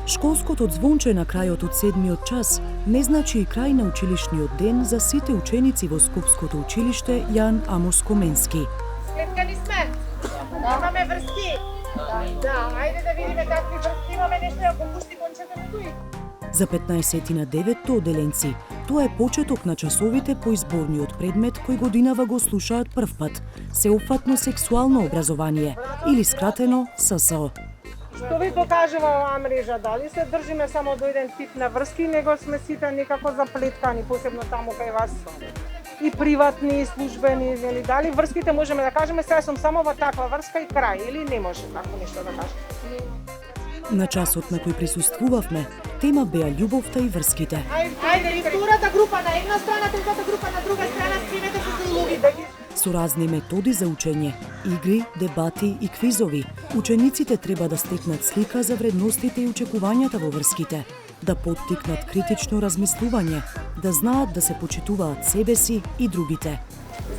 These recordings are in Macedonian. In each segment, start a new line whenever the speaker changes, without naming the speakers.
Школското звонче на крајот од 7-миот час не значи и крај на училишниот ден за сите ученици во Скопското училиште Јан Амос Коменски.
Слепкани сме? Имаме врски? Да, ајде да видиме какви врски имаме, нешто ја го пушти кончето на кој.
За 15-9 оделенци, тоа е почеток на часовите по изборниот предмет кој годинава го слушаат првпат – сеопфатно сексуално образование или скратено ССО.
Што ви покажува оваа мрежа? Дали се држиме само до еден тип на врски, него сме сите некако заплеткани, посебно таму кај вас и приватни, и службени, или дали врските можеме да кажеме сега сум само во таква врска и крај, или не може тако нешто да кажеме?
На часот на кој присуствувавме, тема беа љубовта и врските.
Ајде, и втората група на една страна, третата група на друга страна, скривете се целуви.
Со разни методи за учење, игри, дебати и квизови, учениците треба да стекнат слика за вредностите и очекувањата во врските, да поттикнат критично размислување, да знаат да се почитуваат себе си и другите.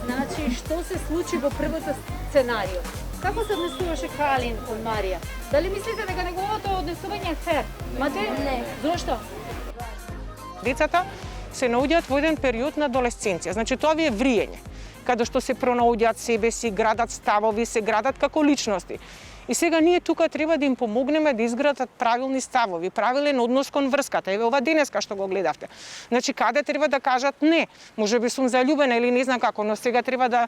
Значи, што се случи во првото сценарио? Како се однесуваше Калин кон Марија? Дали мислите дека неговото однесување е фер? Мате? Не. Зошто?
Децата се наоѓаат во еден период на адолесценција, значи тоа ви е вриење, каде што се пронаоѓаат себе си, градат ставови, се градат како личности. И сега ние тука треба да им помогнеме да изградат правилни ставови, правилен однос кон врската. Еве ова денеска што го гледавте. Значи каде треба да кажат не, можеби сум заљубена или не знам како, но сега треба да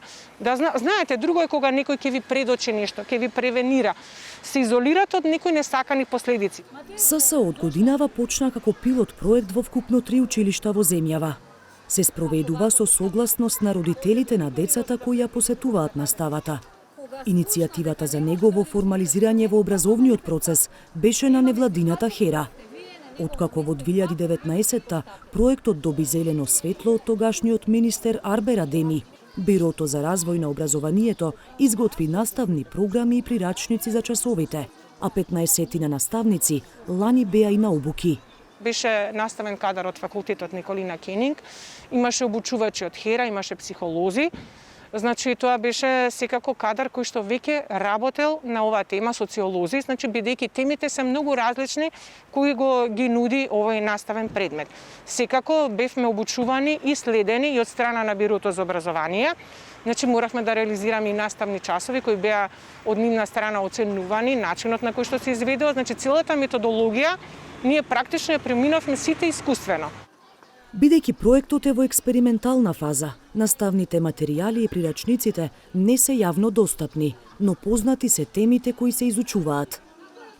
знаете, друго е кога некој ќе ви предочи нешто, ќе ви превенира. Се изолират од некои несакани последици.
ССО од годинава почна како пилот проект во вкупно 3 училишта во земјава. Се спроведува со согласност на родителите на децата кои ја посетуваат наставата. Иницијативата за негово формализирање во образовниот процес беше на невладината Хера. Откако во 2019-та проектот доби зелено светло од тогашниот министер Арбер Адеми, Бирото за развој на образованието изготви наставни програми и прирачници за часовите, а 15 наставници лани беа и на обуки.
Беше наставен кадар од факултетот Николина Кенинг, имаше обучувачи од Хера, имаше психолози. Значи тоа беше секако кадар кој што веќе работел на оваа тема, социолози, значи бидејќи темите се многу различни кои ги нуди овој наставен предмет. Секако бевме обучувани и следени и од страна на Бирото за образование. Значи моравме да реализираме и наставни часови кои беа од нивна страна оценувани, начинот на кој што се изведува, значи целата методологија ние практично ја преминавме сите искуствено.
Бидејќи проектот е во експериментална фаза, наставните материјали и прирачниците не се јавно достапни, но познати се темите кои се изучуваат.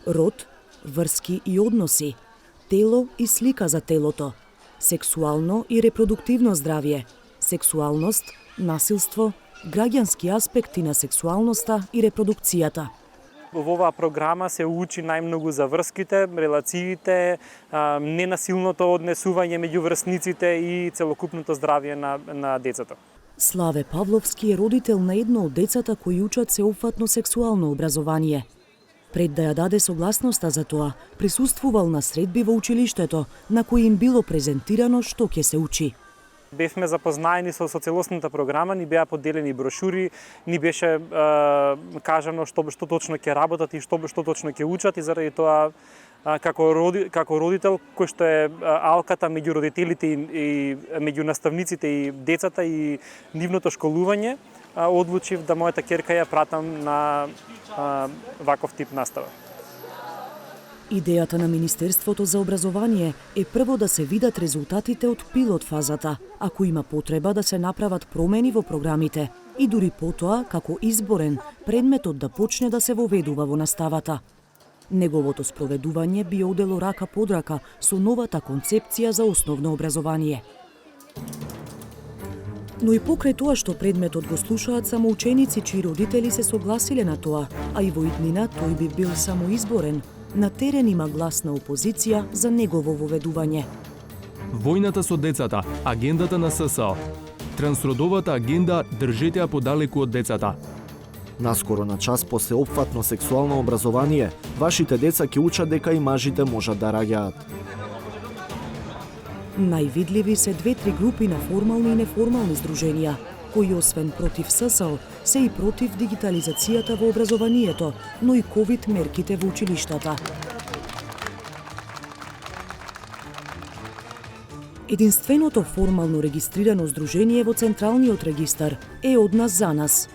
Род, врски и односи, тело и слика за телото, сексуално и репродуктивно здравје, сексуалност, насилство, граѓански аспекти на сексуалноста и репродукцијата.
Во оваа програма се учи најмногу за врските, релациите, ненасилното однесување меѓу врсниците и целокупното здравје на децата.
Славе Павловски е родител на едно од децата кои учат сеопфатно сексуално образование. Пред да ја даде согласноста за тоа, присуствувал на средби во училиштето, на кои им било презентирано што ќе се учи.
Бевме запознаени со целосната програма, ни беа поделени брошури, ни беше кажано што точно ќе работат и што точно ќе учат, и заради тоа како родител кој што е алката меѓу родителите и меѓу наставниците и децата и нивното школување, одлучив да мојата ќерка ја пратам на ваков тип настава.
Идејата на Министерството за образование е прво да се видат резултатите од пилот фазата, ако има потреба да се направат промени во програмите и дури потоа, како изборен, предметот да почне да се воведува во наставата. Неговото спроведување би одело рака под рака со новата концепција за основно образование. Но и покрај тоа што предметот го слушаат само ученици чии родители се согласиле на тоа, а и во иднина тој би бил само изборен, на терен има гласна опозиција за негово воведување.
Војната со децата, агендата на ССО. Трансродовата агенда држете ја подалеку од децата.
Наскоро на час по сеопфатно сексуално образование, вашите деца ќе учат дека и мажите можат да раѓаат.
Највидливи се 2-3 групи на формални и неформални здруженија, кои освен против ССО, се и против дигитализацијата во образованието, но и ковид мерките во училиштата. Единственото формално регистрирано здружение во Централниот регистар е Од нас за нас.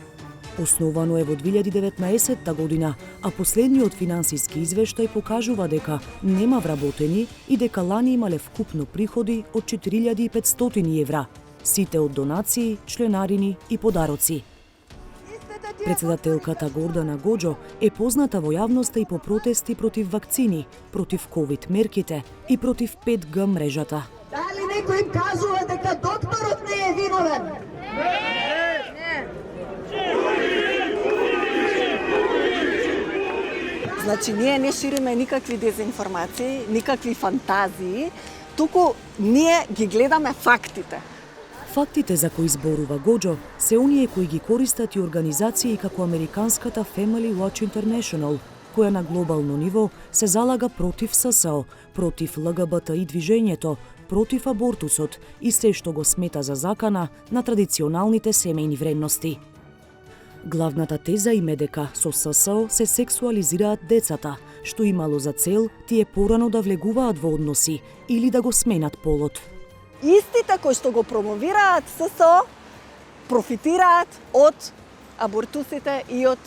Основано е во 2019 година, а последниот финансиски извештај покажува дека нема вработени и дека лани имале вкупно приходи од 4500 евра, сите од донации, членарини и подароци. Председателката Гордана Гоџо е позната во јавноста и по протести против вакцини, против ковид мерките и против 5G мрежата.
Дали некој им кажува дека докторот не е виновен? Значи, ние не шириме никакви дезинформации, никакви фантазии, туку ние ги гледаме фактите.
Фактите за кои зборува Гоџо се оние кои ги користат и организации како американската Family Watch International, која на глобално ниво се залага против ССО, против ЛГБТИ движењето, против абортусот и се што го смета за закана на традиционалните семејни вредности. Главната теза им е дека со ССО се сексуализираат децата, што имало за цел тие порано да влегуваат во односи или да го сменат полот.
Истите кои што го промовираат ССО профитираат од абортусите и од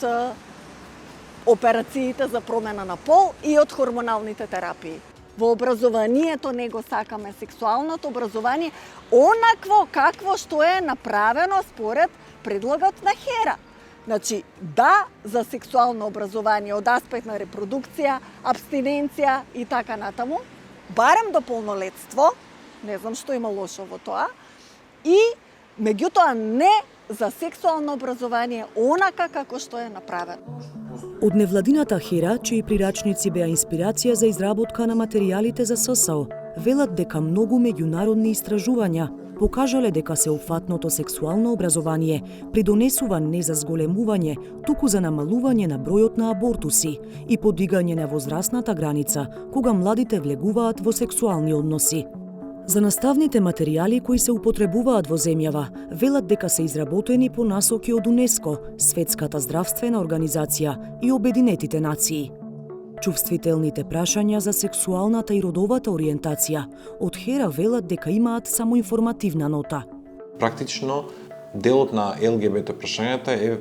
операциите за промена на пол и од хормоналните терапии. Во образованието не го сакаме сексуалното образование онакво какво што е направено според предлогот на ХЕРА. Значи, да за сексуално образование од аспект на репродукција, абстиненција и така натаму, барем до полнолетство, не знам што има лошо во тоа, и меѓутоа не за сексуално образование онака како што е направено.
Од невладината ХЕРА, чии прирачници беа инспирација за изработка на материјалите за ССО, велат дека многу меѓународни истражувања покажале дека сеопфатното сексуално образование придонесува не за зголемување, туку за намалување на бројот на абортуси и подигање на возрастната граница кога младите влегуваат во сексуални односи. За наставните материјали кои се употребуваат во земјава, велат дека се изработени по насоки од УНЕСКО, Светската здравствена организација и Обединетите нации. Чувствителните прашања за сексуалната и родовата ориентација од ХЕРА велат дека имаат само информативна нота.
Практично, делот на ЛГБТ прашањата е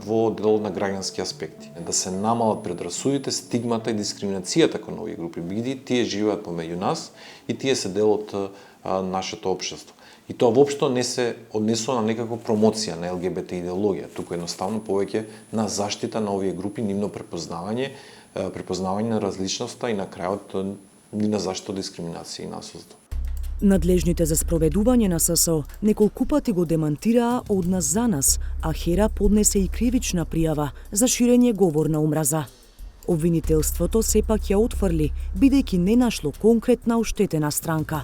во делот на граѓански аспекти. Да се намалат предрасудите, стигмата и дискриминацијата кон овие групи, биди тие живеат помеѓу нас и тие се дел од нашето општество. И тоа воопшто не се однесува на некаква промоција на ЛГБТ идеологија, туку едноставно повеќе на заштита на овие групи, нивно препознавање на различноста и на крајот на заштита од дискриминација и насилство.
Надлежните за спроведување на ССО неколку пати го демантираа Од нас за нас, а ХЕРА поднесе и кривична пријава за ширење говор на омраза. Обвинителството сепак ја отфрли, бидејќи не нашло конкретна оштетена странка.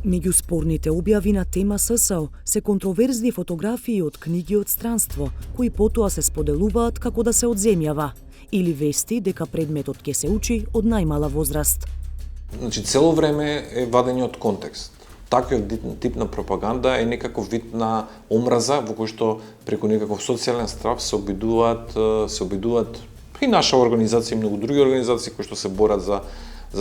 Меѓу спорните објави на тема ССО се контроверзни фотографии од книги од странство, кои потоа се споделуваат како да се од земјава, или вести дека предметот ќе се учи од најмала возраст.
Значи, цело време е вадење од контекст. Таквиот тип на пропаганда е некаков вид на омраза во кој што преку некаков социјален страв се обидуваат и наша организација и многу други организации кои што се борат за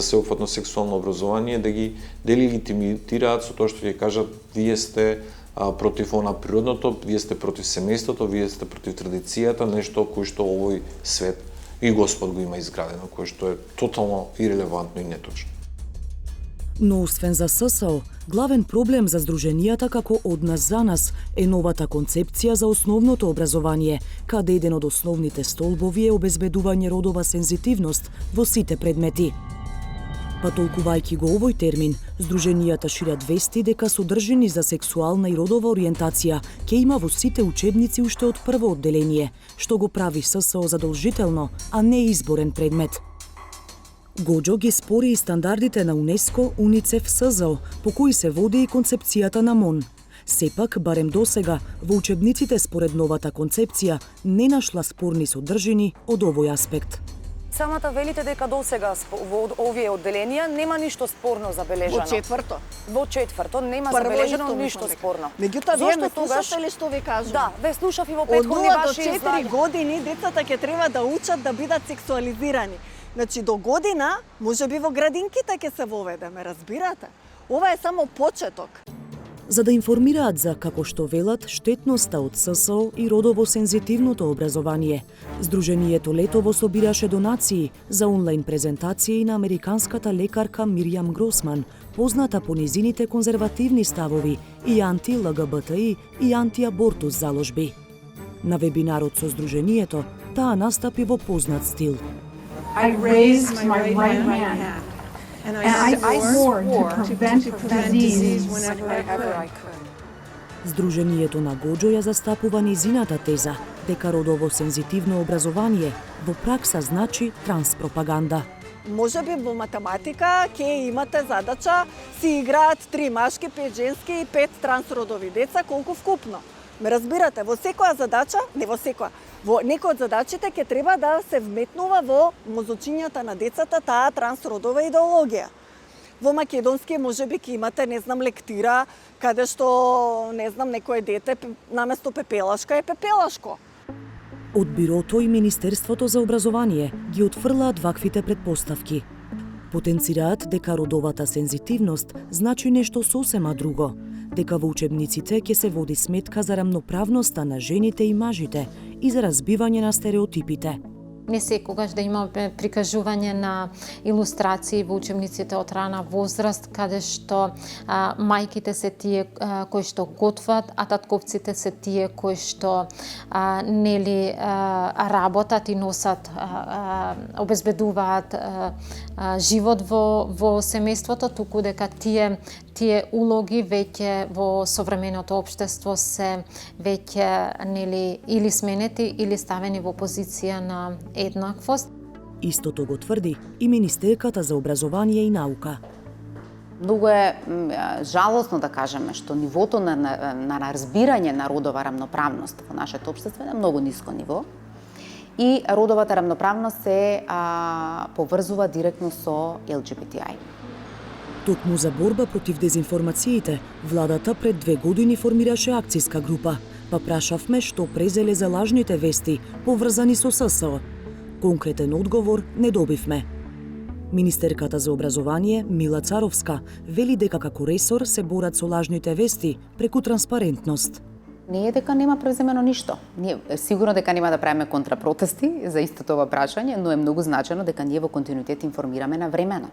сеопфатно сексуално образование да ги делегитимираат со тоа што ќе кажат вие сте против она природното, вие сте против семејството, вие сте против традицијата, нешто кој што овој свет и Господ го има изградено, кое што е тотално ирелевантно и неточно.
Но освен за ССО, главен проблем за здруженијата како Од нас за нас е новата концепција за основното образование, каде еден од основните столбови е обезбедување родова сензитивност во сите предмети. Па толкувајќи го овој термин, здруженијата шират вести дека содржини за сексуална и родова ориентација ќе има во сите учебници уште од прво одделение, што го прави ССО задолжително, а не изборен предмет. Гоџо ги спори и стандардите на УНЕСКО, УНИЦЕФ, СЗО, по кои се води и концепцијата на МОН. Сепак, барем досега, во учебниците според новата концепција не нашла спорни содржини од овој аспект.
Самата велите дека досега во овие одделенија нема ништо спорно забележано.
Во четврто?
Во четврто нема забележано ништо спорно.
Меѓутоа, вие ме слушате ли што ви кажувам?
Да, ве слушав и во претходни ваши излагања. Од 0 до 4 години децата ќе треба да учат да бидат сексуализирани. Значи, до година, може би во градинките ќе се воведе, ме разбирате?
Ова е само почеток.
За да информираат за, како што велат, штетноста од ССО и родово сензитивното образование, Сдруженијето Летово собираше донации за онлайн презентации на американската лекарка Мирјам Гросман, позната по низините конзервативни ставови и анти-ЛГБТИ и анти-абортус заложби. На вебинарот со Сдруженијето, таа настапи во познат стил.
I raised my right hand. And I swore to prevent disease whenever I could.
Сдруженијето на Гоџо ја застапува низината теза дека родово сензитивно образование во пракса значи транспропаганда.
Може би во математика ќе имате задача си играат 3 машки, 5 женски и 5 трансродови деца, колку вкупно. Ме разбирате, во секоја задача, не во секоја, во некој од задачите ќе треба да се вметнува во мозочињата на децата таа трансродова идеологија. Во македонски можеби ќе имате, не знам, лектира, каде што, не знам, некое дете наместо пепелашка е пепелашко.
Од Бирото и Министерството за образование ги отфрлаат ваквите предпоставки. Потенцираат дека родовата сензитивност значи нешто сосема друго, дека во учебниците ќе се води сметка за рамноправноста на жените и мажите и за разбивање на стереотипите.
Не секогаш да имаме прикажување на илустрации во учебниците од рана возраст, каде што мајките се тие кои што готват, а татковците се тие кои што работат и носат, обезбедуваат живот во семејството, туку дека тие улоги веќе во современото општество се веќе или сменети или ставени во позиција на еднаквост.
Истото го тврди и Министерката за образование и наука.
Многу е жалосно да кажеме што нивото на разбирање на родова рамноправност во нашето општество е на многу ниско ниво. И родовата рамноправност се поврзува директно со LGBTI.
Токму за борба против дезинформациите, владата пред 2 години формираше акцијска група, па прашавме што презеле за лажните вести поврзани со ССО. Конкретен одговор не добивме. Министерката за образование Мила Царовска вели дека како ресор се борат со лажните вести преку транспарентност.
Не е дека нема преземено ништо. Ние сигурно дека нема да правиме контрапротести за истото ова прашање, но е многу значено дека ние во континуитет информираме навремено.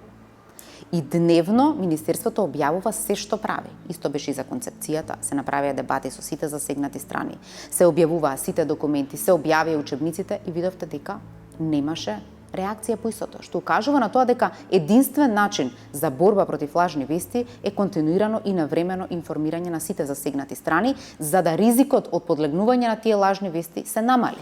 И дневно Министерството објавува се што прави. Исто беше и за концепцијата, се направија дебати со сите засегнати страни, се објавуваа сите документи, се објавија учебниците и видовте дека немаше реакција по истото, што укажува на тоа дека единствен начин за борба против лажни вести е континуирано и навремено информирање на сите засегнати страни, за да ризикот од подлегнување на тие лажни вести се намали.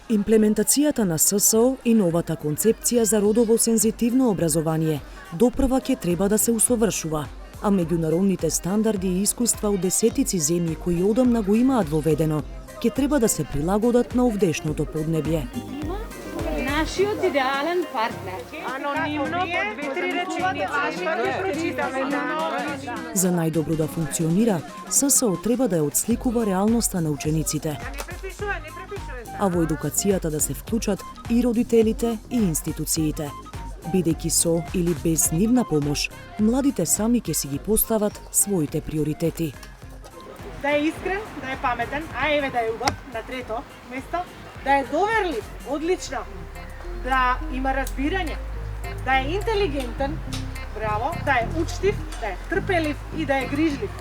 Имплементацијата на ССО и новата концепција за родово сензитивно образование допрва ќе треба да се усовршува, а меѓународните стандарди и искуства од десетици земји кои одамна го имаат воведено, ќе треба да се прилагодат на овдешното поднебје.
Нашиот идеален партнер.
Анонимно, по 2-3 речени, прочитаме.
За најдобро да функционира, ССО треба да ја отсликува реалноста на учениците, а во едукацијата да се вклучат и родителите и институциите. Бидејќи со или без нивна помош, младите сами ќе си ги постават своите приоритети.
Да е искрен, да е паметен, а еве да е убав на трето место, да е доверлив, одлично, да има разбирање, да е интелигентен, браво, да е учтив, да е трпелив и да е грижлив.